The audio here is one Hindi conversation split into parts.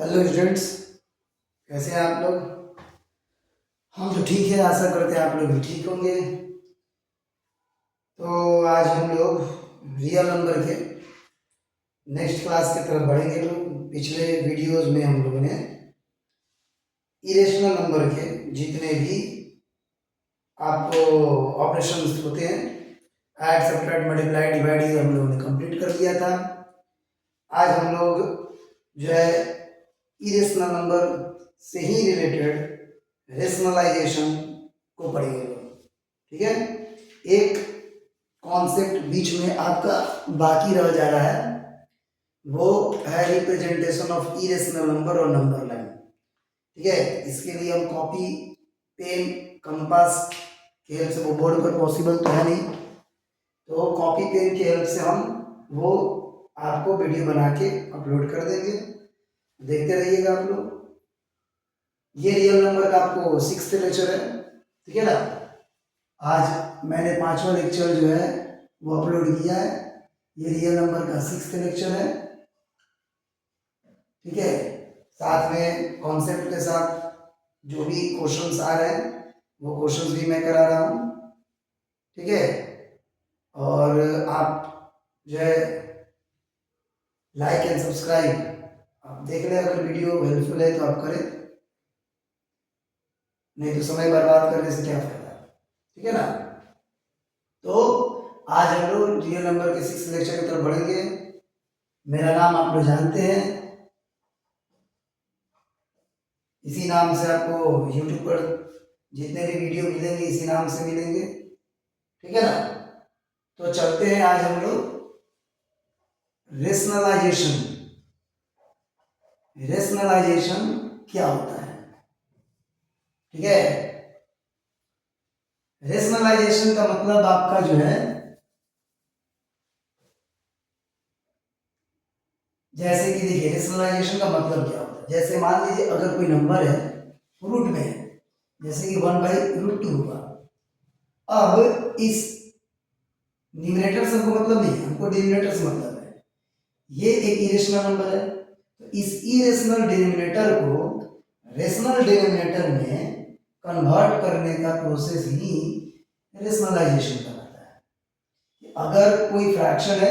हेलो स्टूडेंट्स, कैसे हैं आप लोग। हम तो ठीक है, आशा करते हैं आप लोग भी ठीक होंगे। तो आज हम लोग रियल नंबर के नेक्स्ट क्लास की तरफ बढ़ेंगे। लोग पिछले वीडियोस में हम लोगों ने इरेशनल नंबर के जितने भी आपको ऑपरेशंस होते हैं, ऐड, सब्ट्रैक्ट, मल्टीप्लाई, डिवाइड, ये हम लोगों ने कंप्लीट कर दिया था। आज हम लोग जो है इरेशनल नंबर से ही रिलेटेड रेशनलाइजेशन को पढ़ेंगे लोग। ठीक है, एक कॉन्सेप्ट बीच में आपका बाकी रह जा रहा है, वो है रिप्रेजेंटेशन ऑफ इरेशनल नंबर और नंबर लाइन। ठीक है, इसके लिए हम कॉपी, पेन, कंपास की हेल्प से, वो बोर्ड पर पॉसिबल तो है नहीं, तो कॉपी पेन की हेल्प से हम वो आपको वीडियो बना के अपलोड कर देंगे, देखते रहिएगा आप लोग। ये रियल नंबर का आपको 6th लेक्चर है। ठीक है ना, आज मैंने 5वां लेक्चर जो है वो अपलोड किया है। ये रियल नंबर का 6th लेक्चर है। ठीक है, साथ में कॉन्सेप्ट के साथ जो भी क्वेश्चंस आ रहे हैं वो क्वेश्चंस भी मैं करा रहा हूँ। ठीक है, और आप जो है लाइक एंड सब्सक्राइब आप देख लें, अगर वीडियो हेल्पफुल है तो आप करें, नहीं तो समय बर्बाद करने से क्या फायदा। ठीक है ना, तो आज हम लोग रियल नंबर के 6th लेक्चर की तरफ बढ़ेंगे। मेरा नाम आप लोग जानते हैं, इसी नाम से आपको YouTube पर जितने भी वीडियो मिलेंगे इसी नाम से मिलेंगे। ठीक है ना, तो चलते हैं आज हम लोग रेशनलाइजेशन। रेशनलाइजेशन क्या होता है। ठीक है, रेशनलाइजेशन का मतलब आपका जो है, जैसे कि देखिए रेशनलाइजेशन का मतलब क्या होता है। जैसे मान लीजिए अगर कोई नंबर है रूट में है, जैसे कि 1/√2 हुआ। अब इस न्यूमरेटर से हमको मतलब नहीं है, हमको डिनोमिनेटर से मतलब है। ये एक इरेशनल नंबर है, तो इस इरेशनल डिनोमिनेटर को रेशनल डिनोमिनेटर में कन्वर्ट करने का प्रोसेस ही रेशनलाइजेशन कहलाता है। अगर कोई फ्रैक्शन है,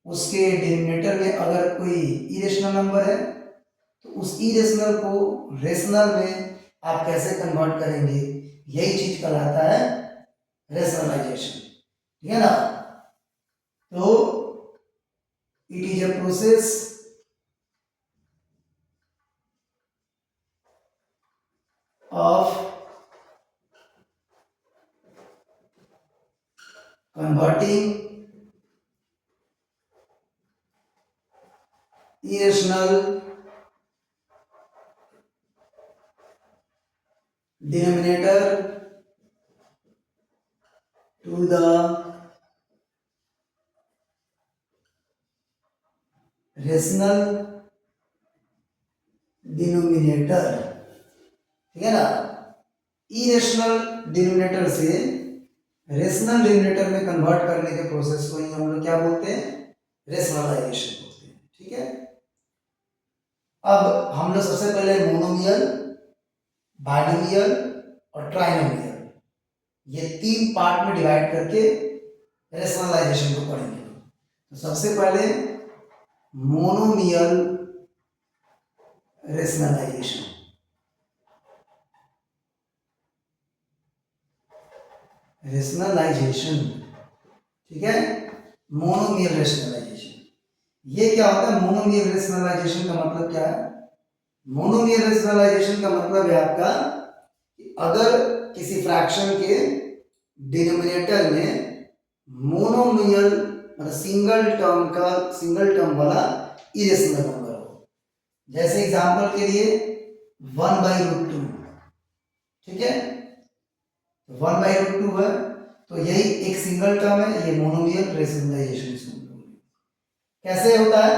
उसके डिनोमिनेटर में अगर कोई इरेशनल नंबर है, तो उस इरेशनल को रेशनल में आप कैसे कन्वर्ट करेंगे, यही चीज कहलाता है रेशनलाइजेशन। ठीक है ना, तो it is a process of converting irrational denominator to the rational denominator। ठीक है ना, इरेशनल डिनोमिनेटर से रेशनल डिनोमिनेटर में कन्वर्ट करने के प्रोसेस को ही हम लोग क्या बोलते हैं, रेशनलाइजेशन बोलते हैं। ठीक है, अब हम लोग सबसे पहले मोनोमियल, बाइनोमियल और ट्राइनोमियल, ये 3 पार्ट में डिवाइड करके रेशनलाइजेशन को पढ़ेंगे। तो सबसे पहले मोनोमियल रेशनलाइजेशन। रेशनलाइजेशन, ठीक है, मोनोमियल रेशनलाइजेशन। ये क्या होता है, मोनोमियल रेशनलाइजेशन का मतलब क्या है। मोनोमियल रेशनलाइजेशन का मतलब है आपका कि अगर किसी फ्रैक्शन के डिनोमिनेटर में मोनोमियल मतलब सिंगल टर्म वाला इरेशनल नंबर हो। जैसे एग्जांपल के लिए 1/√2। ठीक है, 1/√2 है, तो यही एक सिंगल टर्म है, ये मोनोमियल रेशनलाइजेशन। कैसे होता है,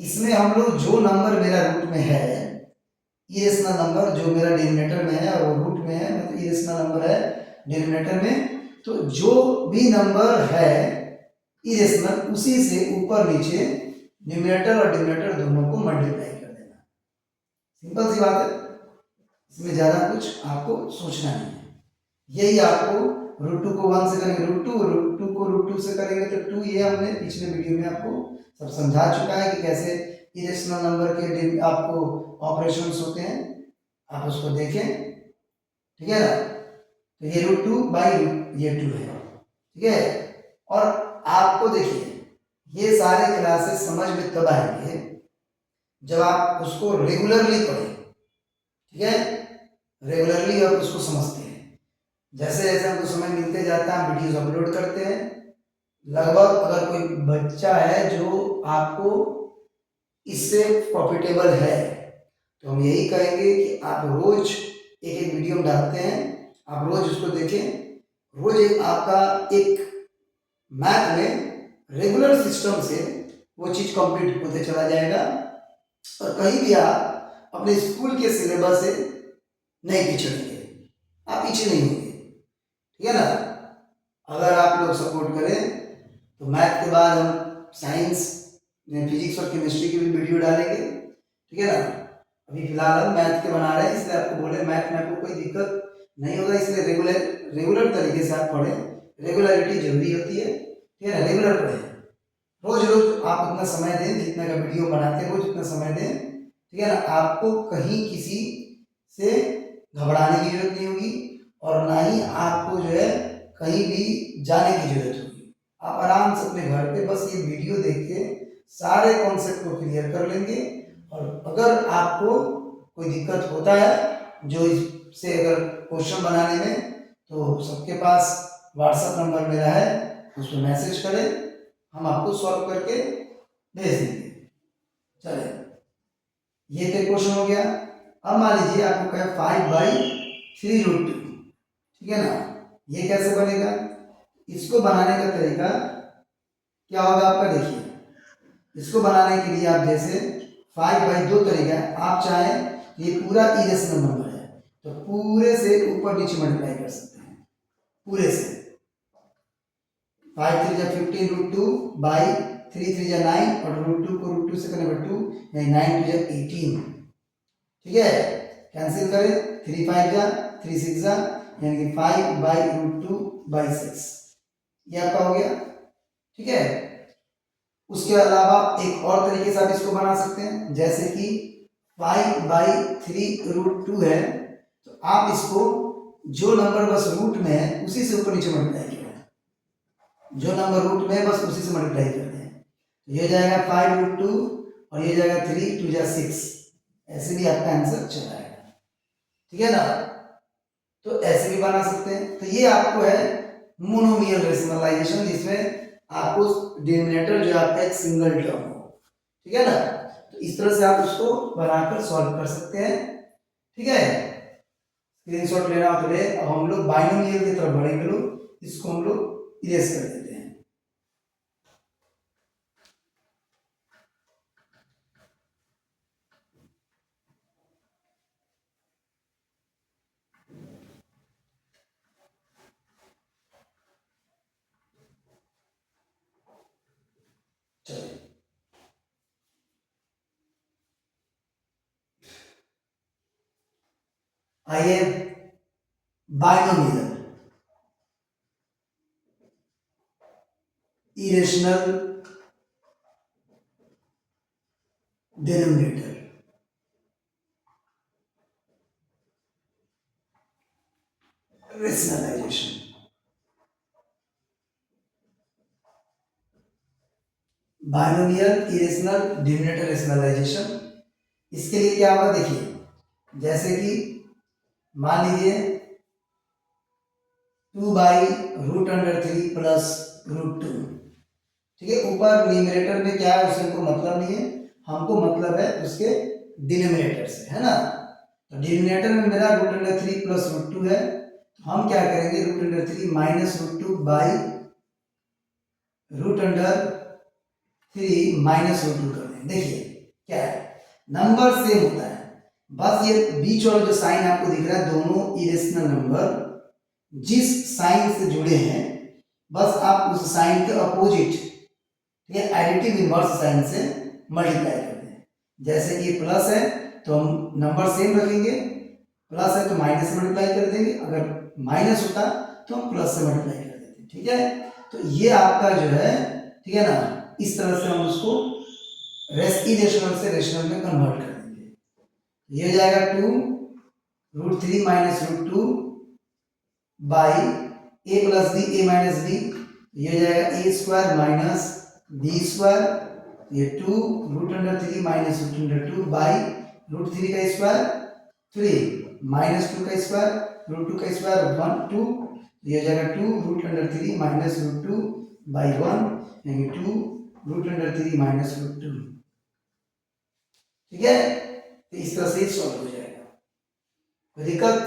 इसमें हम लोग जो नंबर मेरा रूट में है, इरेशनल नंबर जो मेरा डिनोमिनेटर में है और वो रूट में है, मतलब इरेशनल नंबर है डिनोमिनेटर में, तो जो भी नंबर है इरेशनल, उसी से ऊपर नीचे न्यूमरेटर और डिनोमिनेटर दोनों को मल्टीप्लाई कर देना। सिंपल सी बात है, इसमें ज़्यादा कुछ आपको सोचना नहीं है। यही आपको √2 को 1 से करेंगे √2 को √2 से करेंगे तो 2, ये हमने पिछले वीडियो में आपको सब समझा चुका है कि कैसे इरेशनल नंबर के आपको ऑपरेशंस होते हैं, आप उसको देखें, ठीक है ना। तो ये √2 बाई ये 2 है, ठीक है। और आपको देखिए ये सारे क्लासेस समझ में तब आएंगे जब आप उसको रेगुलरली पढ़ें, ठीक है। रेगुलरली आप उसको समझते हैं, जैसे जैसे हमको समय मिलते जाता है हम वीडियोस अपलोड करते हैं। लगभग अगर कोई बच्चा है जो आपको इससे प्रॉफिटेबल है तो हम यही कहेंगे कि आप रोज एक एक वीडियो डालते हैं, आप रोज उसको देखें। रोज एक आपका एक मैथ में रेगुलर सिस्टम से वो चीज़ कंप्लीट होते चला जाएगा और कहीं भी आप अपने स्कूल के सिलेबस से नहीं पिछड़ेंगे, आप पीछे नहीं होंगे, ठीक है ना। अगर आप लोग सपोर्ट करें तो मैथ के बाद हम साइंस, फिजिक्स और केमिस्ट्री की भी वीडियो डालेंगे, ठीक है ना। अभी फिलहाल हम मैथ के बना रहे हैं, इसलिए आपको बोले मैथ में आपको कोई दिक्कत नहीं होगा, इसलिए रेगुलर तरीके से आप पढ़ें। रेगुलरिटी जरूरी होती है, ठीक है ना। रेगुलर पढ़ें, रोज रोज आप उतना समय दें जितना का वीडियो बनाते हैं, रोज उतना समय दें, ठीक है ना। आपको कहीं किसी से घबराने की जरूरत नहीं होगी और ना ही आपको जो है कहीं भी जाने की जरूरत होगी। आप आराम से अपने घर पे बस ये वीडियो देख के सारे कॉन्सेप्ट को क्लियर कर लेंगे। और अगर आपको कोई दिक्कत होता है जो इससे अगर क्वेश्चन बनाने में, तो सबके पास व्हाट्सएप नंबर मेरा है, उस पर मैसेज करें, हम आपको सॉल्व करके भेज देंगे। चले, ये तो क्वेश्चन हो गया। अब मान लीजिए आपको कहे 5/3√2, ठीक है ना। ये कैसे बनेगा, इसको बनाने का तरीका क्या होगा आपका, देखिए। इसको बनाने के लिए आप जैसे 5/2 तरीका है, आप चाहें ये पूरा इरेशनल नंबर है तो पूरे से ऊपर नीचे मल्टीप्लाई कर सकते हैं, पूरे से। 5 3 15√2 बाई 3 3 9 और √2 को √2 से करने पर 2 यानी 9 2 18, ठीक है। कैंसिल करें, 3 5 3 6 यानी कि 5/√2/6, ये आपका हो गया, ठीक है। उसके अलावा एक और तरीके से आप इसको बना सकते हैं, जैसे कि 5/3√2 है तो आप इसको जो नंबर बस रूट में है उसी से ऊपर नीचे मल्टीप्लाई करें, जो नंबर रूट में है बस उसी से मल्टीप्लाई करते हैं। तो ये जाएगा 5√2 और ये जाएगा 3 2 6, ऐसे भी आपका आंसर चला आएगा, ठीक है ना। तो ऐसे भी बना सकते हैं। तो ये आपको है मोनोमियल रेशनलाइजेशन, जिसमें आपको डिनोमिनेटर जो आपका एक सिंगल टर्म हो, ठीक है ना। तो इस तरह से आप उसको बनाकर सॉल्व कर सकते हैं, ठीक है। स्क्रीनशॉट लेना हो तो ले। अब हम लोग बाइनोमियल की तरफ बढ़ेंगे, लोग इसको हम लोग इरेज कर देते हैं। चलिए, आइए binomial irrational denominator, rationalization. Binomial irrational denominator rationalization, इसके लिए क्या होगा, देखिए। जैसे कि मान लीजिए 2/√3 प्लस √2, ठीक है। ऊपर न्यूमरेटर में क्या है उससे हमको मतलब नहीं है, हमको मतलब है उसके डिनोमिनेटर से, है ना। तो डिनोमिनेटर में मेरा √3 प्लस √2 है, तो हम क्या करेंगे, √3 माइनस √2 बाई √3 माइनस √2 कर देंगे। देखिए क्या है, नंबर सेम होता है, बस ये बीच वाला जो साइन आपको दिख रहा है, दोनों इरेशनल नंबर जिस साइन से जुड़े हैं बस आप उस साइन के अपोजिट, ठीक है, एडिटिव इनवर्स साइन से मल्टीप्लाई कर दें। जैसे कि प्लस है तो हम नंबर सेम रखेंगे, प्लस है तो माइनस से मल्टीप्लाई कर देंगे, अगर माइनस होता तो हम प्लस से मल्टीप्लाई कर देते, ठीक है। तो ये आपका जो है, ठीक है ना, इस तरह से हम उसको इरेशनल से रेशनल में कन्वर्ट कर देंगे। ये हो जाएगा 2√3 minus √2 by A plus B A minus B, ये हो जाएगा A square minus B square, ये 2√3 माइनस √2 बाई √3 का स्क्वायर 3 माइनस 2 का स्क्वायर √2 का स्क्वायर 1 2, ये हो जाएगा 2√3 माइनस √2 बाई 1, यानी 2√3 माइनस √2, ठीक है। तो इस तरह से सॉल्व हो जाएगा। कोई दिक्कत?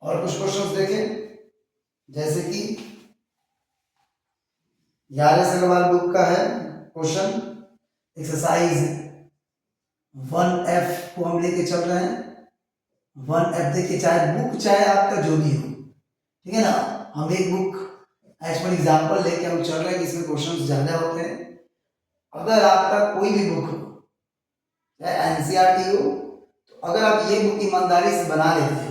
और कुछ क्वेश्चंस देखें, जैसे कि यार अग्रवाल बुक का है क्वेश्चन एक्सरसाइज 1F को हम लेके चल रहे हैं। 1F देखिए, चाहे बुक चाहे आपका जो भी हो, ठीक है ना, हम एक बुक एज पर एग्जाम्पल लेके हम चल रहे हैं कि इसमें क्वेश्चंस ज्यादा होते हैं। अगर आपका कोई भी बुक हो, चाहे एनसीईआरटी हो, तो अगर आप ये बुक ईमानदारी से बना लेते हैं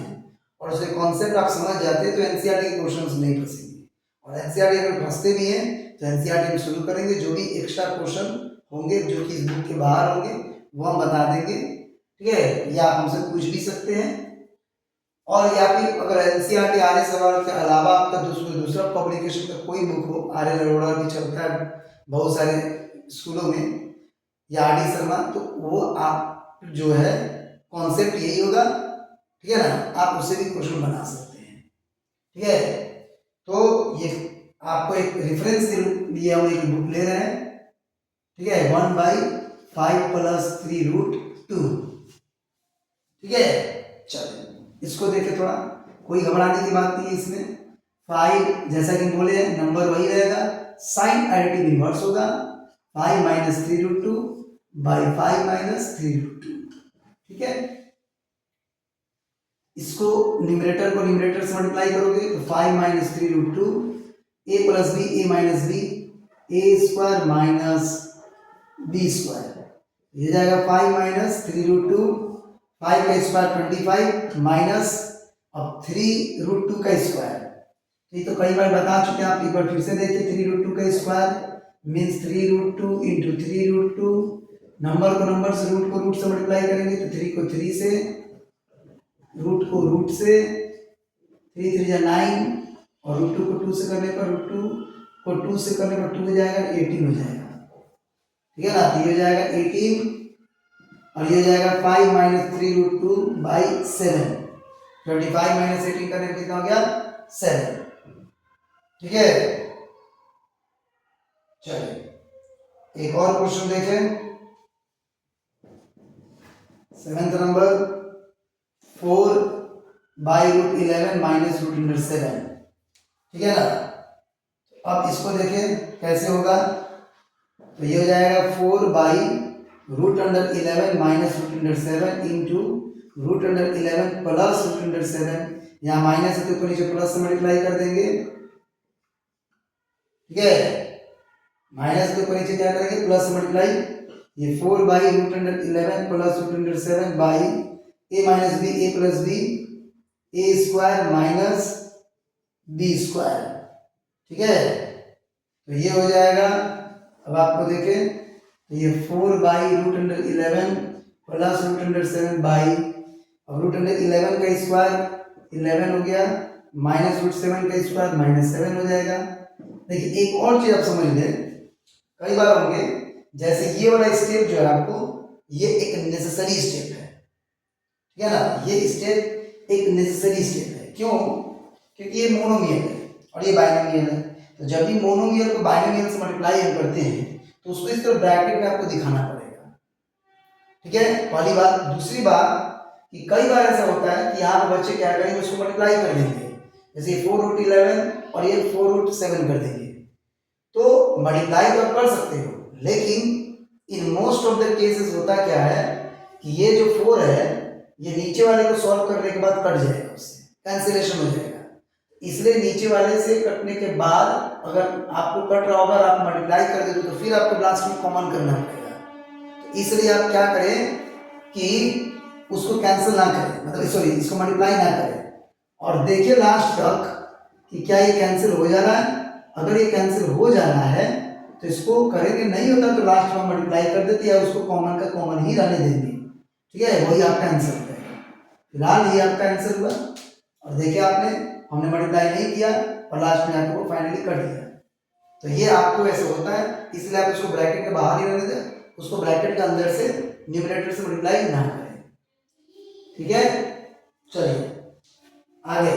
और उसके कॉन्सेप्ट आप समझ जाते हैं तो एनसीईआरटी के क्वेश्चंस नहीं फंसेंगे। और एनसीईआरटी अगर फंसते भी हैं तो एनसीईआरटी हम शुरू करेंगे, जो भी एक्स्ट्रा क्वेश्चन होंगे जो कि इस बुक के बाहर होंगे वो हम बता देंगे, ठीक है। या आप हमसे पूछ भी सकते हैं, और या फिर अगर एनसीईआरटी आर्य सवाल के अलावा आपका दूसरा पब्लिकेशन का कोई बुक हो, आर्य अरोड़ा भी चलता है बहुत सारे स्कूलों में, या आर डी शर्मा, तो वो आप जो है कॉन्सेप्ट यही होगा, ठीक है ना, आप उससे भी क्वेश्चन बना सकते हैं, ठीक है। तो ये आपको एक रेफरेंस के लिए हम एक बुक ले रहे हैं, ठीक है, 1/5 + 3√2, ठीक है। चलिए इसको देखें, थोड़ा कोई घबराने की बात नहीं है इसमें। 5 जैसा कि बोले नंबर वही रहेगा, साइन एडिटिव इनवर्स होगा 5 - 3√2 बाई 5 - 3√2, ठीक है। इसको न्यूमरेटर को न्यूमरेटर से मल्टीप्लाई करोगे तो 5 - 3√2 a + b a - b a² minus b square, ये जाएगा 5 - 3√2, 5 का स्क्वायर 25 माइनस अब 3√2 का स्क्वायर, ये तो कई बार बता चुके हैं आप, एक बार फिर से देखिए। 3√2 का स्क्वायर मीन्स 3√2 × 3√2, नंबर को नंबर से, रूट को रूट से मल्टीप्लाई करेंगे तो 3 को 3 से, रूट को रूट से, 3 3 = 9, और √2 को 2 से करने पर, √2 को 2 से करने पर 2 हो जाएगा, 18 हो जाएगा, ठीक है ना। तो ये हो जाएगा 18, और ये हो जाएगा 5 - 3√2 बाई 7, 25 - 18 करने पर कितना हो गया 7, ठीक है। चलिए एक और क्वेश्चन देखें, 7th नंबर 4/√11 माइनस √7, ठीक है ना। अब इसको देखें कैसे होगा, तो ये हो जाएगा 4/√11 माइनस √7 इंटू √11 प्लस √7, यहाँ माइनस है तो नीचे प्लस से मल्टीप्लाई कर देंगे, ठीक है। माइनस के ऊपर नीचे क्या करेंगे, प्लस से मल्टीप्लाई, ये 4/√11 plus √7 by a - b a + b a² minus b square, ठीक है। तो ये हो जाएगा, अब आपको देखें तो ये 4/√11 प्लस √7 बाई, अब √11 का स्क्वायर 11 हो गया, माइनस √7 का स्क्वायर -7 हो जाएगा। देखिए एक और चीज आप समझ लें, कई बार होंगे, जैसे ये वाला स्टेप जो है आपको, ये एक नेसेसरी स्टेप है, ठीक है ना, ये स्टेप एक नेसेसरी स्टेप है। क्यों? क्योंकि ये मोनोमियल है और ये बाइनोमियल है, तो जब भी मोनोमियल को बाइनोमियल से मल्टीप्लाई हम करते हैं तो उसको इस तरह ब्रैकेट में आपको दिखाना पड़ेगा, ठीक है, पहली बात। दूसरी बात कि कई बार ऐसा होता है कि यहाँ पर बच्चे क्या करेंगे, उसको मल्टीप्लाई कर देंगे, जैसे 4√11 और ये 4√7 कर देंगे, तो मल्टीप्लाई तो आप कर सकते हो, लेकिन in most of the cases होता क्या है कि ये जो 4 है ये नीचे वाले को सॉल्व करने के बाद कट जाएगा, उससे कैंसिलेशन हो जाएगा। इसलिए नीचे वाले से कटने के बाद अगर आपको कट रहा होगा, आप मल्टीप्लाई कर दोगे तो फिर आपको लास्ट में कॉमन करना पड़ेगा। तो इसलिए आप क्या करें कि उसको कैंसिल ना करें, मतलब सॉरी इसको मल्टीप्लाई ना करें, और देखिए लास्ट तक कि क्या ये कैंसिल हो जा रहा है। अगर ये कैंसिल हो जाना है तो इसको करेंगे, नहीं होता तो लास्ट में मल्टीप्लाई कर देते या उसको कॉमन का कॉमन ही रहने देंगे। ठीक है, वही आपका आंसर हो जाएगा। फिलहाल ये आपका आंसर हुआ, और देखिए आपने हमने मल्टीप्लाई नहीं किया और लास्ट में आपको फाइनली कर दिया। तो ये आपको ऐसे होता है, इसलिए आप इसको ब्रैकेट के बाहर ही रहने दें, उसको ब्रैकेट के अंदर से न्यूमरेटर से मल्टीप्लाई ना करें। ठीक है, चलिए आगे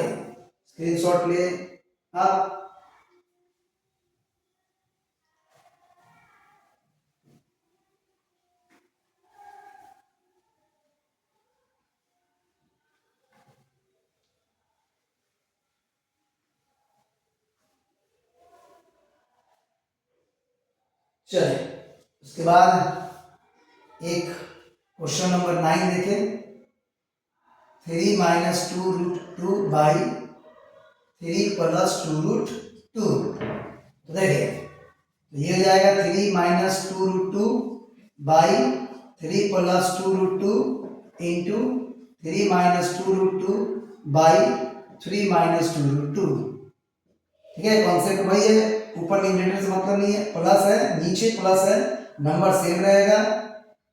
स्क्रीनशॉट लिए आप। चलिए उसके बाद एक क्वेश्चन नंबर 9 देखें। 3 minus 2 root 2 by 3 plus 2 root 2। तो देखिए ये हो जाएगा 3 minus 2 root 2 by 3 plus 2 root 2 into 3 minus 2 root 2 by 3 minus 2 root 2। ठीक है, कॉन्सेप्ट वही है, ऊपर न्यूमरेटर से मतलब नहीं है, प्लस है नीचे प्लस है, नंबर सेम रहेगा,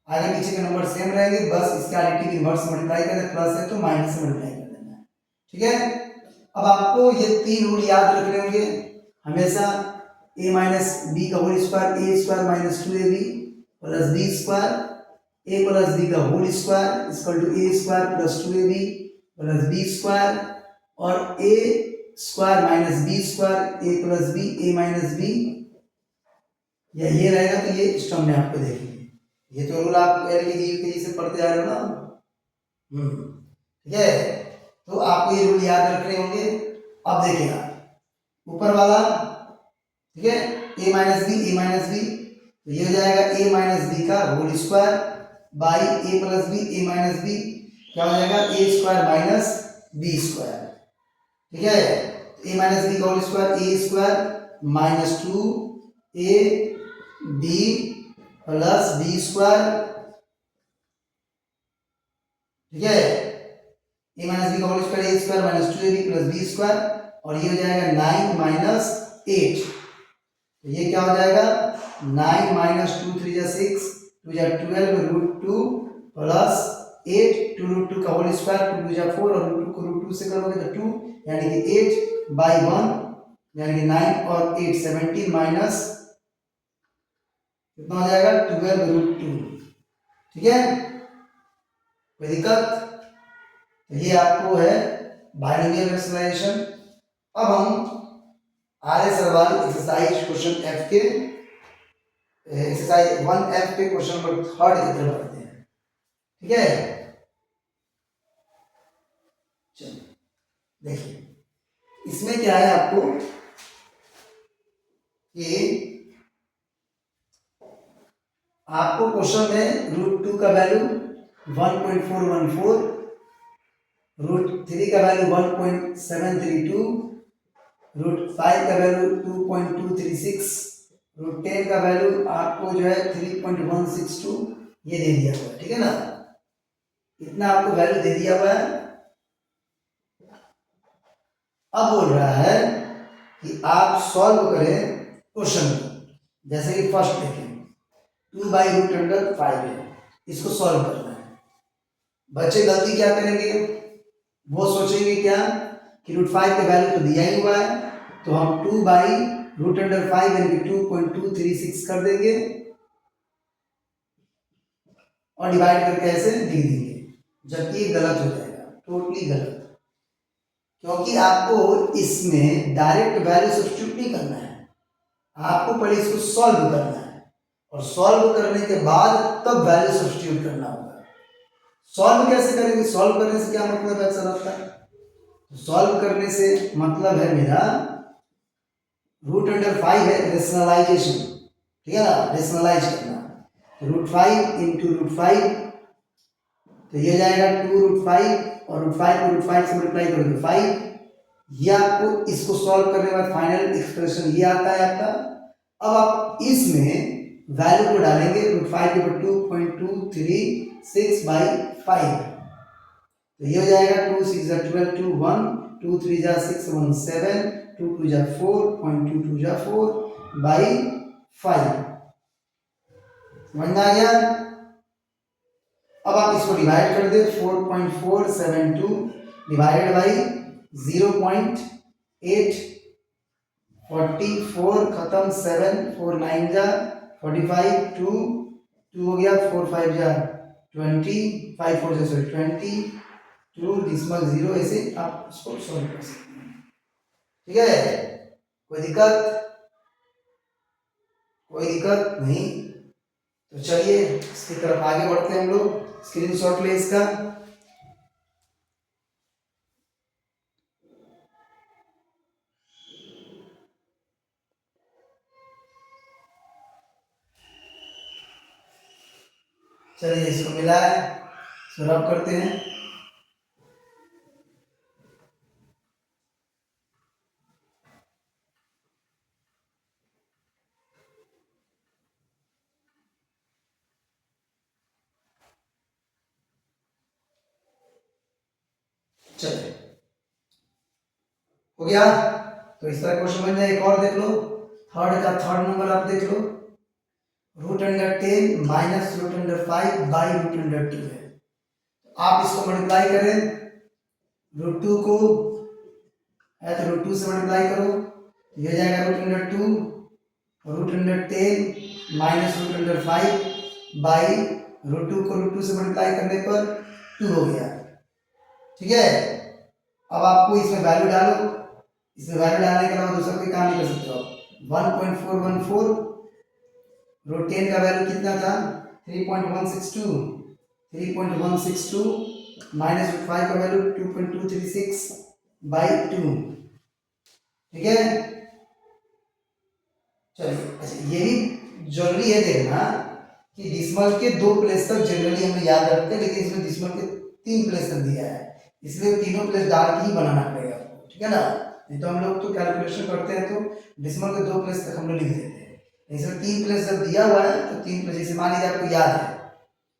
आगे पीछे के नंबर सेम रहेंगे, बस इसके एडिटिव इनवर्स मल्टीप्लाई करना, प्लस है तो माइनस से मल्टीप्लाई कर देना है। ठीक है, अब आपको ये 3 रूल याद रखने होंगे हमेशा। a माइनस बी का whole square, A square minus 2ab plus B square, a plus B का whole square equal to A square plus 2ab plus B square, और a square minus B square A plus B A minus B, या ये रहेगा तो ये स्टॉम में आपको देखेंगे। ये तो रूल आप एलईडी से पढ़ते आ रहे हो ना। ठीक है, तो आपको ये रूल याद रखने होंगे। अब देखिएगा ऊपर वाला, ठीक है, a माइनस बी, तो ये हो जाएगा a माइनस बी का whole square by a plus B A minus B, क्या हो जाएगा a square minus B square. ठीक है, a माइनस बी का whole square A square minus 2 a b plus B square. ठीक है, a माइनस बी का whole square A square minus 2ab plus B square, और ये हो जाएगा 9 माइनस 8। तो ये क्या हो जाएगा 9 माइनस 2 3 जा 6 2 जा 12 रूट 2 प्लस 8 2 रूट 2 का होल स्क्वायर 2 जा 4 और रूट 2 को रूट 2 से करोगे तो 2, यानी कि 8 बाई 1 यानी कि 9 और 8 17 माइनस कितना हो जाएगा 12 रूट 2। ठीक है, कोई दिक्कत? तो ये आपको है बाइनोमियल एक्सप्लेनेशन। अब हम आर्य सवाल एक्सरसाइज क्वेश्चन एफ के एक्सरसाइज 1F के क्वेश्चन नंबर 3 की तरफ बढ़ते हैं। ठीक है, चलिए देखिए इसमें क्या है आपको कि आपको क्वेश्चन में रूट 2 का वैल्यू 1.414, रूट 3 का वैल्यू 1.732, रूट 5 का वैल्यू 2.236, रूट 10 का वैल्यू आपको जो है 3.162 ये दे दिया हुआ है। ठीक है ना, इतना आपको वैल्यू दे दिया हुआ है। अब बोल रहा है कि आप सॉल्व करें क्वेश्चन को। जैसे कि फर्स्ट देखें 2 बाई रूट अंडर 5 है, इसको सॉल्व करना है। बच्चे गलती क्या करेंगे, वो सोचेंगे क्या कि रूट 5 का वैल्यू तो दिया ही हुआ है, तो हम 2 बाई रूट अंडर 5 यानी कि 2.236 कर देंगे और डिवाइड करके ऐसे लिख देंगे, जबकि ये गलत हो जाएगा, टोटली गलत। क्योंकि आपको इसमें डायरेक्ट वैल्यू सब्स्टिट्यूट नहीं करना है, आपको पहले इसको सॉल्व करना है और सॉल्व करने के बाद तब वैल्यू सब्स्टिट्यूट करना होगा। सॉल्व कैसे करेंगे, सॉल्व करने से क्या मतलब है अच्छा लगता है, सॉल्व करने से मतलब है मेरा रूट अंडर 5 है रेशनलाइजेशन। ठीक है ना, रेशनलाइज करना, रूट 5 इंटू रूट 5, तो ये जाएगा 2 रूट 5 और रूट 5 को रूट 5 से मल्टीप्लाई करोगे 5। ये आपको इसको सॉल्व करने के बाद फाइनल एक्सप्रेशन ये आता है आपका। अब आप इसमें वैल्यू को डालेंगे, √5 के ऊपर 2.236/5, तो ये हो जाएगा 2 6 12 2 1 2 3 6 1 7 2 2 4 0.22 4/5। समझ में आ गया? अब आप इसको डिवाइड कर दे, 4.472 डिवाइडेड बाई 0.844 खत्म, 7 4 9 जा 45 2 2 हो गया, 4 5 जा 20 5 4 जा सॉरी 20 2 डिसिमल 0, ऐसे आप इसको सॉल्व कर सकते हैं। ठीक है, कोई दिक्कत नहीं? तो चलिए इसकी तरफ आगे बढ़ते हैं हम लोग। स्क्रीनशॉट ले इसका। चलिए इसको मिला है, रब करते हैं। चलिए हो गया। तो इस तरह क्वेश्चन बन जाए। एक और देख लो, थर्ड नंबर आप देख लो, √10 माइनस √5/√2 है। आप इसको मल्टीप्लाई करें, √2 को है तो √2 से मल्टीप्लाई करो, ये हो जाएगा √2 √10 माइनस √5/√2 को √2 से मल्टीप्लाई करने पर 2 हो गया। ठीक है, अब आपको इसमें वैल्यू डालो, इसमें वैल्यू डालने के अलावा दूसरा कोई काम नहीं कर सकते हो। 1.414 √10 का वैल्यू कितना था, 3.162 माइनस √5 का वैल्यू 2.236/2। ठीक है, चलिए अच्छा ये भी जरूरी है देखना कि डिसिमल के 2 प्लेस तक जनरली हम याद रखते हैं, लेकिन इसमें डिसिमल के 3 प्लेस तक दिया है, इसलिए तीनों प्लेस डाल के ही बनाना पड़ेगा आपको। ठीक है ना, नहीं तो हम लोग तो कैलकुलेशन करते हैं तो डिसिमल के 2 प्लेस तक हम लोग लिख देते हैं, इसमें 3 प्लेस जब दिया हुआ है तो 3 प्लेस, जैसे मान लीजिए आपको याद है,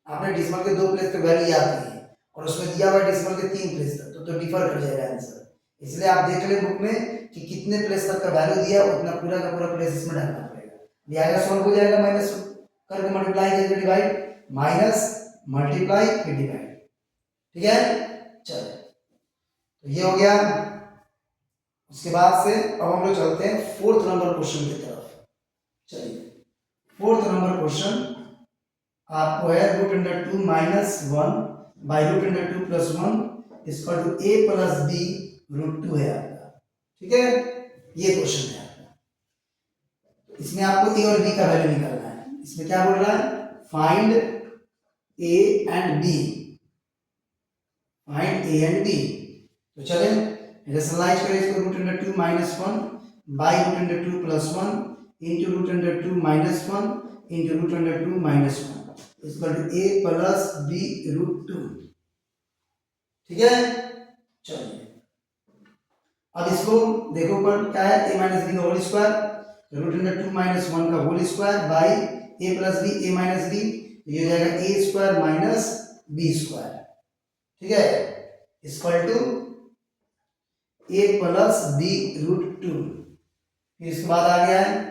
आपने डिसिमल के 2 प्लेस तक वैल्यू याद की है और उसमें दिया हुआ है डिसिमल के 3 प्लेस तक, तो डिफर कर जाएगा आंसर। इसलिए आप देख ले बुक में कि कितने प्लेस तक का वैल्यू दिया है, उतना पूरा का पूरा प्लेस इसमें डालना पड़ेगा। लिहाजा सॉल्व हो जाएगा, माइनस करके मल्टीप्लाई करके डिवाइड, माइनस मल्टीप्लाई फिर डिवाइड। ठीक है, चलो तो ये हो गया। उसके बाद से अब हम लोग चलते हैं 4th नंबर क्वेश्चन की तरफ। चलिए 4th नंबर क्वेश्चन आपको है √2 minus 1/√2 plus 1 equal to a plus b √2 है आपका। ठीक है, ये क्वेश्चन है आपका। इसमें आपको a और b का वैल्यू निकालना है। इसमें क्या बोल रहा है, find a and b, find a and b। तो चले रेशनलाइज करें इसको, √2 minus 1/√2 plus 1 into √2 minus 1 into √2 minus 1 equal to a plus b √2। ठीक है, चलिए अब इसको देखो पर क्या है, a माइनस b का होल स्क्वायर, √2 माइनस 1 का whole square by a plus b, a minus b, ये हो जाएगा a square minus b square. ठीक है, equal to a plus b √2। फिर इसके बाद आ गया है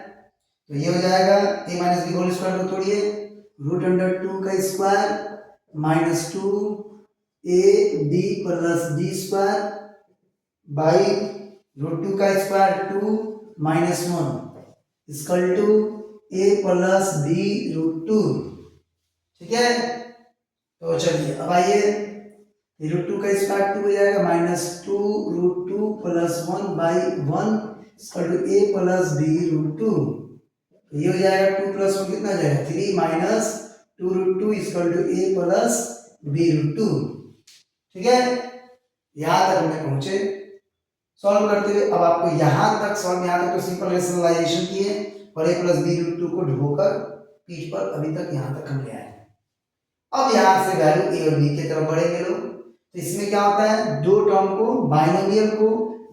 तो ये हो जाएगा a minus b whole square को तोड़िए, √2 का square minus 2ab plus b square by √2 का square 2 minus 1 equal to a plus b √2। ठीक है, तो चलिए अब आइए, √2 का स्क्वायर 2 हो जाएगा minus 2√2 plus 1/1 equal to a plus b √2। ये हो जाएगा 2 प्लस 1 कितना जाएगा 3 minus 2√2 equal to a plus b √2। ठीक है, यहाँ तक हमने पहुंचे सॉल्व करते हुए। अब आपको यहाँ तक सॉल्व, यहाँ तक तो सिंपल रेशनलाइजेशन किए और a प्लस b √2 को ढोकर पीठ पर अभी तक यहाँ तक हम ले आए। अब यहाँ से वैल्यू a और b की तरफ बढ़ेंगे लोग। तो इसमें क्या होता है, दो टर्म को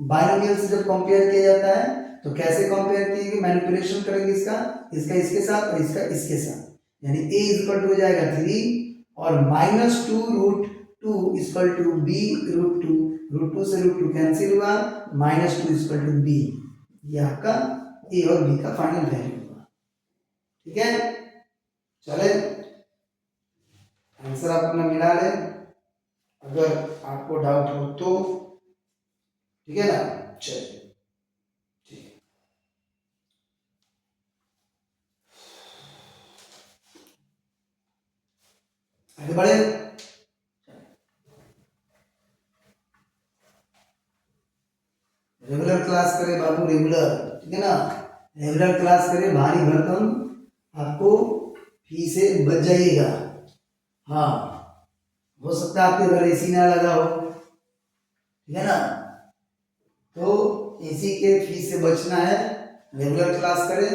बाइनोमियल से जब कंपेयर किया जाता है तो कैसे कंपेयर किएंगे, मैनिपुलेशन करेंगे इसका इसके साथ और इसका इसके साथ, यानी a इक्वल टू हो जाएगा 3 और -2√2 इक्वल टू b √2 से √2 कैंसिल हुआ, -2 इक्वल टू b। ये आपका a और b का फाइनल वैल्यू हुआ। ठीक है, चले आंसर आप अपना मिला ले, अगर आपको डाउट हो तो। ठीक है ना, चलिए ठीक आगे बढ़े। रेगुलर क्लास करें बाबू, रेगुलर, ठीक है ना, रेगुलर क्लास करें, भारी भरकम आपको फी से बच जाइएगा। हाँ, हो सकता है आपके घर एसी ना लगा हो, ठीक है ना, तो एसी के फीस से बचना है, रेगुलर क्लास करें।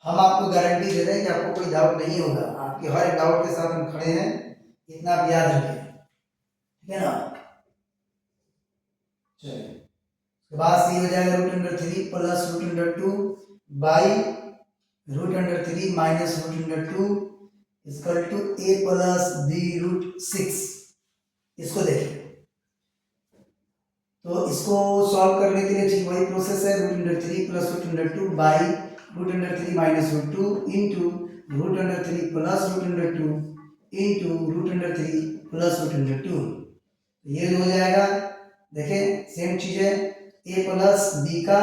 हम आपको गारंटी दे रहे हैं कि आपको कोई डाउट नहीं होगा, आपके हर एक डाउट के साथ हम खड़े हैं, इतना आप याद रखें। ठीक है ना, चलिए उसके बाद ये हो जाएगा √3 plus √2 by √3 minus √2 equal to a plus b√6। इसको देखिए, तो इसको सॉल्व करने के लिए ठीक वही प्रोसेस है, √3 plus √2 by √3 minus √2 into √3 plus √2 into √3 plus √2। ये हो जाएगा, देखें सेम चीज है, a प्लस b का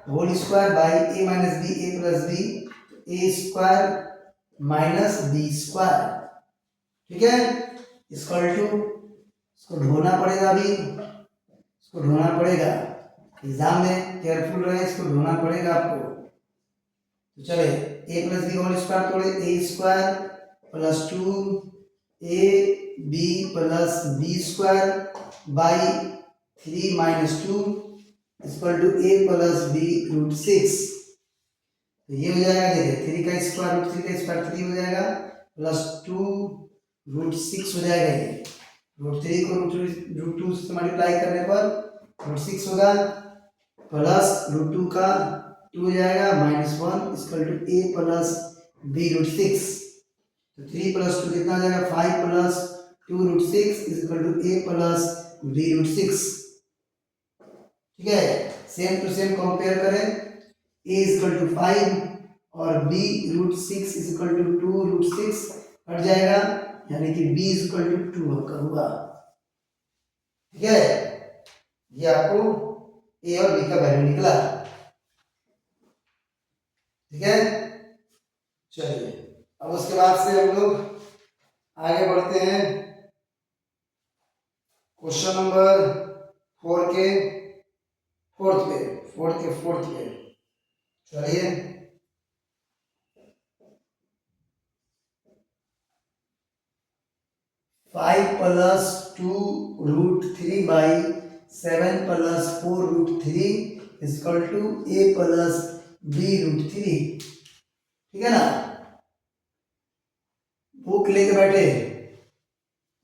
whole square by a minus b, a plus b, a square minus b square. ठीक है, इक्वल टू, इसको ढोना पड़ेगा, अभी इसको ढोना पड़ेगा, एग्जाम में केयरफुल रहे, इसको ढोना पड़ेगा आपको। तो चले a plus B whole square तोड़े, a square plus 2 ab plus b square by 3 minus 2 equal to a plus b√6। तो ये हो जाएगा, देखिए 3 का स्क्वायर √3 का स्क्वायर 3 हो जाएगा, प्लस 2√6 हो जाएगा। ये √3 को √2 से मल्टीप्लाई करने पर √6 होगा, प्लस √2 का 2 हो जाएगा, -1 equal to a plus b√6। तो 3 प्लस 2 कितना हो जाएगा, 5 plus 2√6 equal to a plus b√6। ठीक है, सेम टू सेम कंपेयर करें, a इक्वल टू 5 और b√6 इक्वल टू 2√6 हट जाएगा, यानी कि b इक्वल टू 2 आपका हुआ। ठीक है, ये आपको a और b का वैल्यू निकला। ठीक है, चलिए अब उसके बाद से हम लोग आगे बढ़ते हैं क्वेश्चन नंबर 4 के फोर्थ पे। चलिए five plus 2√3 by 7 plus 4√3 equal to a plus b√3। ठीक है ना, बुक लेके बैठे,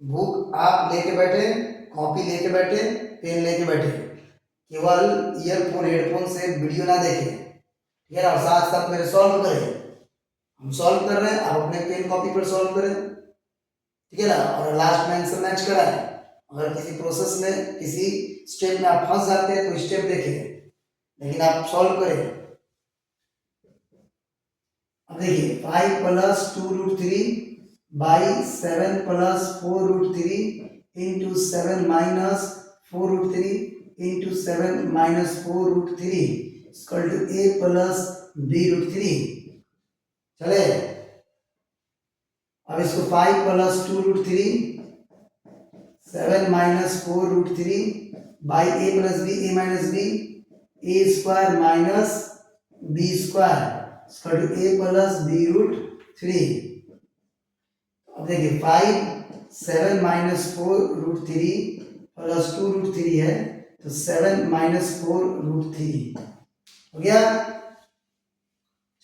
बुक आप लेके बैठे, कॉपी लेके बैठे, पेन लेके बैठे, केवल ईयरफोन हेडफोन से वीडियो ना देखें। ठीक है ना, साथ साथ मेरे सॉल्व करें, हम सॉल्व कर रहे हैं, आप अपने पेन कॉपी पर सॉल्व करें। ठीक है ना, और लास्ट में आंसर मैच कराएं। अगर किसी प्रोसेस में किसी स्टेप में आप फंस जाते हैं तो स्टेप देखें, लेकिन आप सॉल्व करें। अब देखिए 5 plus 2√3 by 7 plus 4√3 into 7 minus 4√3 into 7 minus 4√3 equal to a plus b√3। चले अब इसको 5 plus 2√3 7 minus 4√3 by a plus b, a minus b, a square minus b square equal to a plus b√3। अब देखिए 5 7 माइनस 4√3 प्लस 2√3 है, तो 7 माइनस 4√3 हो गया।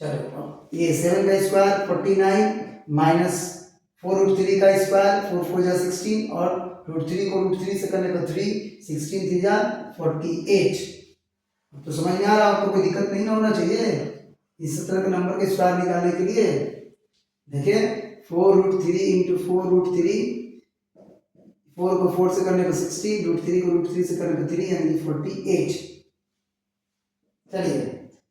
चलो ये 7 का स्क्वायर 49 माइनस 4√3 का स्क्वायर 4 4 जा 16 और √3 को √3 से करने पर 3 16 3 जा 48। तो समझ में आ रहा है आपको, कोई दिक्कत नहीं ना होना चाहिए इस तरह के नंबर के स्क्वायर निकालने के लिए। देखिए 4√3 इंटू 4√3, 4 को 4 से करने पर 60, √3 को √3 से करने पर 3 यानी 48। चलिए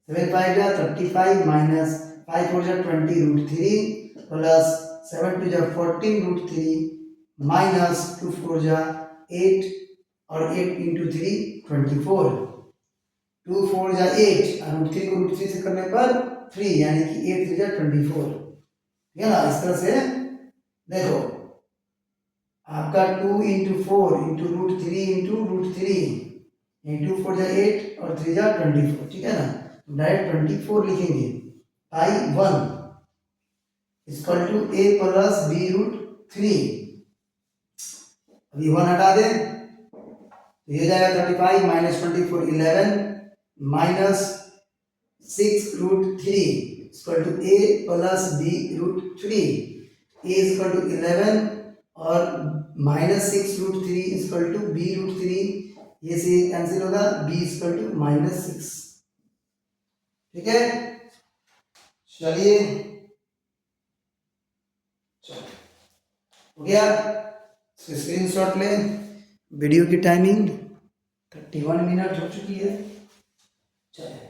7 5 जा 35 माइनस 5 4 जा 20√3 प्लस 7 2 जा 14√3 माइनस 2 4 जा 8 और 8 इंटू 3 24, 2 4 जा 8 और √3 को √3 से करने पर 3 यानी कि 8 3 जा 24। ठीक है ना, इस तरह से देखो आपका 2 इंटू 4 इंटू √3 इंटू √3 इंटू 4 जा 8 और 3 जा 24। ठीक है ना, तो डायरेक्ट 24 लिखेंगे। I1 equal to a plus b√3। अभी 1 हटा दें तो ये जाएगा 35 minus 24 11 minus 6√3 equal to a plus b√3। a equal to 11 और माइनस 6√3 इक्वल टू b√3, ये से कैंसिल होगा, b इक्वल टू माइनस 6। ठीक है, चलिए हो गया। स्क्रीनशॉट लें। वीडियो की टाइमिंग 31 मिनट हो चुकी है। चलिए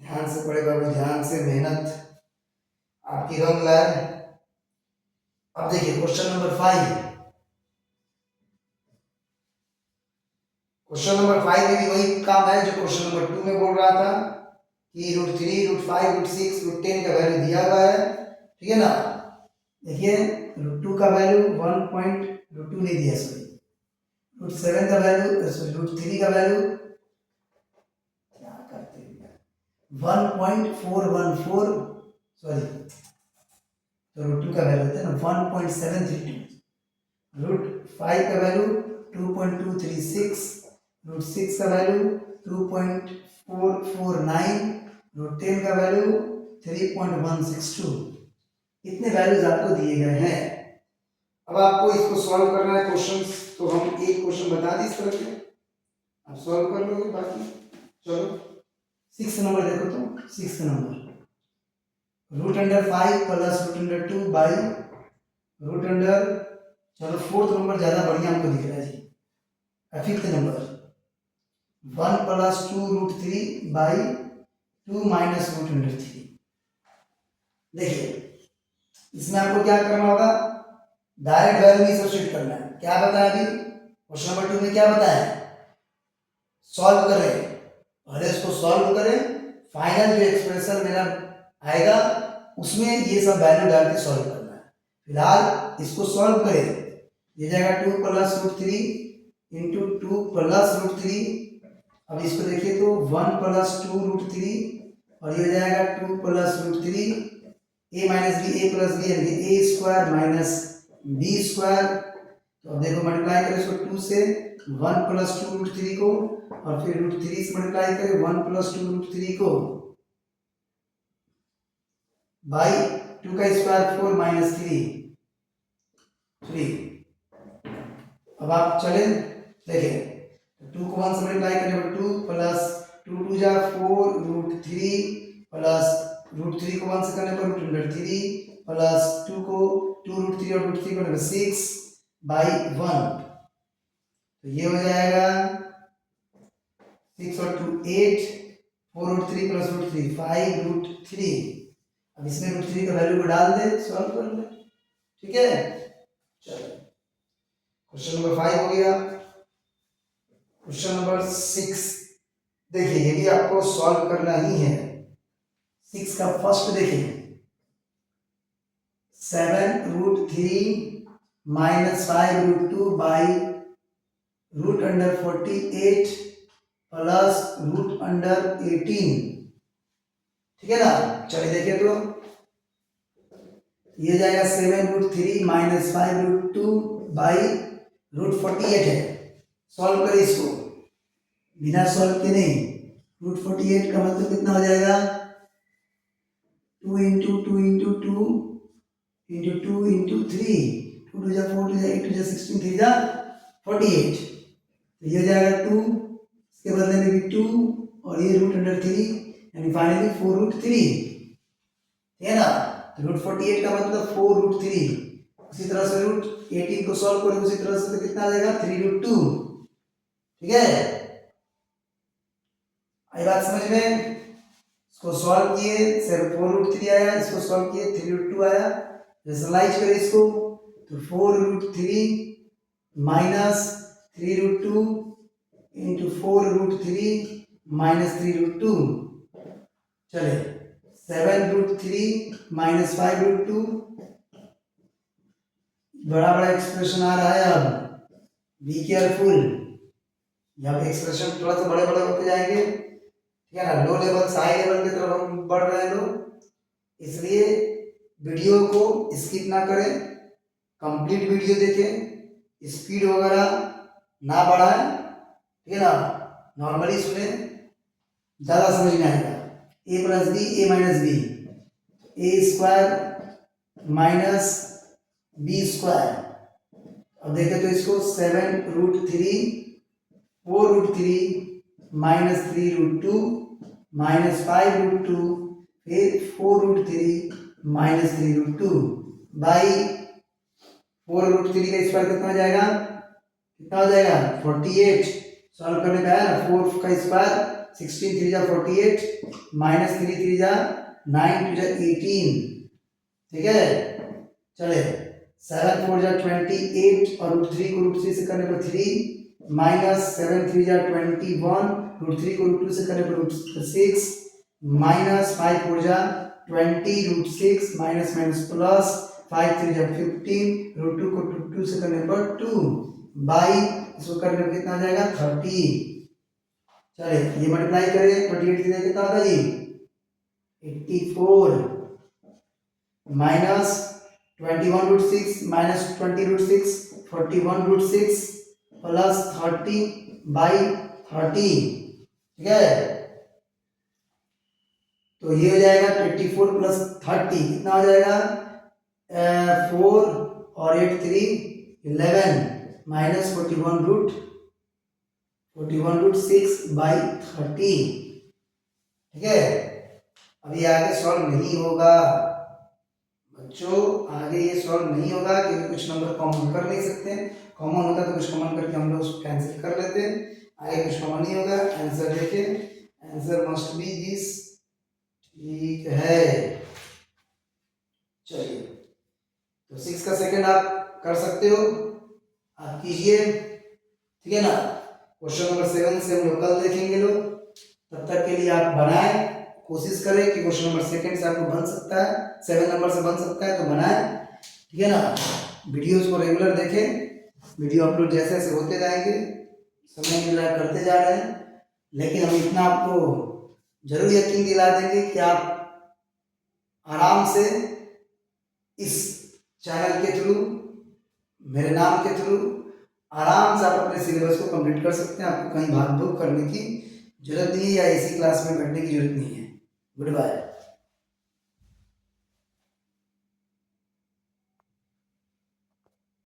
ध्यान से पढ़े बाबू, ध्यान से, मेहनत आपकी रंग लाए। अब देखिए क्वेश्चन नंबर 5। क्वेश्चन नंबर 5 में भी वही काम है जो क्वेश्चन नंबर 2 में बोल रहा था कि √3 √5 √6 √10 का वैल्यू दिया हुआ है। ठीक है ना, देखिए √2 का वैल्यू 1. √2 नहीं दिया, सॉरी √7 का वैल्यू, सॉरी √3 का वैल्यू क्या करते हैं 1.414, सॉरी तो √2 का वैल्यू होता है ना 1.732, √5 का वैल्यू 2.236, √6 का वैल्यू 2.449, √10 का वैल्यू 3.162। इतने वैल्यूज आपको दिए गए हैं। अब आपको इसको सॉल्व करना है क्वेश्चंस, तो हम एक क्वेश्चन बता दी इस तरह के, आप सॉल्व कर लोगे बाकी। चलो 6 नंबर देखो, तो 6 नंबर √5 प्लस √2 बाई √, चलो 4th नंबर ज्यादा बढ़िया हमको दिख रहा है जी। 5th number 1 plus 2√3 by 2 minus √3। देखिए इसमें आपको क्या करना होगा, डायरेक्ट वैल्यू में सब्स्टिट्यूट करना है। क्या बताया अभी क्वेश्चन नंबर 2 में, क्या बताया, सॉल्व करें, पहले इसको सॉल्व करें, फाइनल जो एक्सप्रेशन मेरा आएगा उसमें ये सब वैल्यू डाल के सॉल्व करना है। फिलहाल इसको सॉल्व करें, ये जाएगा 2 प्लस √3 इंटू 2 प्लस √3। अब इसको देखिए तो 1 प्लस 2√3 और ये जाएगा 2 plus √3, a minus B, A plus B यानी A square minus B square. तो अब देखो मल्टीप्लाई करें इसको 2 से, 1 प्लस 2√3 को, और फिर √3 से मल्टीप्लाई करें 1 प्लस 2√3 को बाई 2 का स्क्वायर 4 माइनस 3। अब आप चले देखें 2 को 1 से मल्टीप्लाई करें 2 प्लस 2 2 जा 4 √3 प्लस √3 को 1 से करने पर √3 प्लस 2 को 2 √3 और √3 को 6 बाई 1। तो ये हो जाएगा 6 और 2 8, 4 √3 प्लस √3 5 √3। अब इसमें √3 का वैल्यू को डाल दे, सॉल्व कर ले। ठीक है, चलो क्वेश्चन नंबर 5 हो गया। क्वेश्चन नंबर 6 देखिए, ये भी आपको सॉल्व करना ही है। 6 का फर्स्ट देखिए 7√3 माइनस 5√2 बाई √48 प्लस √18। ठीक है ना, चलिए देखिए तो ये जाएगा 7√3 माइनस 5√2 बाई √48 है। सॉल्व करें इसको, बिना सॉल्व के नहीं। √48 का मतलब कितना हो जाएगा? 2 इंटू 2 इंटू 2 इंटू 2 इंटू 3, 2 2 जा 4 2 जा 8 2 जा 16 3 जा 48। तो ये हो जाएगा 2, इसके बदले में भी 2 और ये √3 यानी फाइनली 4√3, ठीक है ना। तो √48 का मतलब 4√3। उसी तरह से √18 को सॉल्व करें उसी तरह से, तो कितना आ जाएगा? 3√2, ठीक है। आई बात समझ में? इसको सॉल्व किए, सिर्फ 4√3 आया, इसको सॉल्व किए 3√2 आया। रेशनलाइज करें इसको, तो 4√3 माइनस 3√2 इंटू 4√3 माइनस 3√2, चले 7√3 माइनस 5√2, बड़ा बड़ा एक्सप्रेशन आ रहा है। अब बी केयरफुल, यहाँ पे एक्सप्रेशन थोड़ा सा बड़े बड़े होते जाएंगे, ठीक है ना। लो लेवल से हाई लेवल की तरफ हम बढ़ रहे हैं लोग, इसलिए वीडियो को स्किप ना करें, कंप्लीट वीडियो देखें, स्पीड वगैरह ना बढ़ाएं, ठीक है ना। नॉर्मली सुने, ज़्यादा समझ में आएगा। ए plus B A minus B, A square minus B square. अब देखें तो इसको 7√3 4√3 माइनस 3√2 माइनस 5√2 फिर 4√3 माइनस 3√2 बाई 4√3 का स्क्वायर कितना हो जाएगा? कितना हो जाएगा? 48। सॉल्व करने का है ना, 4 का स्क्वायर 16 3 जा 48 माइनस 3 3 जा 9 2 जा 18, ठीक है। चले 7 4 जा 28 और √3 को √3 से करने पर 3 माइनस 7 3 जा 21, √3 को √2 से करने पर √6 माइनस 5 4 जा 20 √6 माइनस माइनस प्लस 5 3 जा 15, √2 को √2 से करने पर 2 बाई इसको करने पर कितना आ जाएगा? 30। चले ये मल्टीप्लाई करें, 28 की जगह कितना होगा जी? 84 माइनस 21√6 माइनस 20√6 41√6 प्लस 30 बाई 30, ठीक है। तो ये हो जाएगा 24 प्लस 30 कितना हो जाएगा? 4 और 8 3 11 माइनस 41√6 बाई 30, ठीक है। अभी आगे सॉल्व नहीं होगा बच्चों, आगे ये सॉल्व नहीं होगा क्योंकि कुछ नंबर कॉमन कर नहीं सकते। कॉमन होता तो कुछ कॉमन करके हम लोग उसको कैंसिल कर लेते। आगे कुछ कॉमन नहीं होगा। आंसर देखिए, आंसर मस्ट बी दिस, ठीक है। चलिए तो 6 का सेकंड आप कर सकते हो, आप कीजिए, ठीक है ना। क्वेश्चन नंबर 7 से हम लोग कल देखेंगे लोग। तब तक के लिए आप बनाएं, कोशिश करें कि क्वेश्चन नंबर सेकंड से आपको बन सकता है, 7 नंबर से बन सकता है, तो बनाएं, ठीक है ना। वीडियोस को रेगुलर देखें, वीडियो अपलोड जैसे जैसे होते जाएंगे, समय मिला करते जा रहे हैं, लेकिन हम इतना आपको जरूर यकीन दिला देंगे कि आप आराम से इस चैनल के थ्रू, मेरे नाम के थ्रू आराम से आप अपने सिलेबस को कंप्लीट कर सकते हैं। आपको कहीं भाग दौड़ करने की जरूरत नहीं है या इसी क्लास में बैठने की जरूरत नहीं है। Good bye.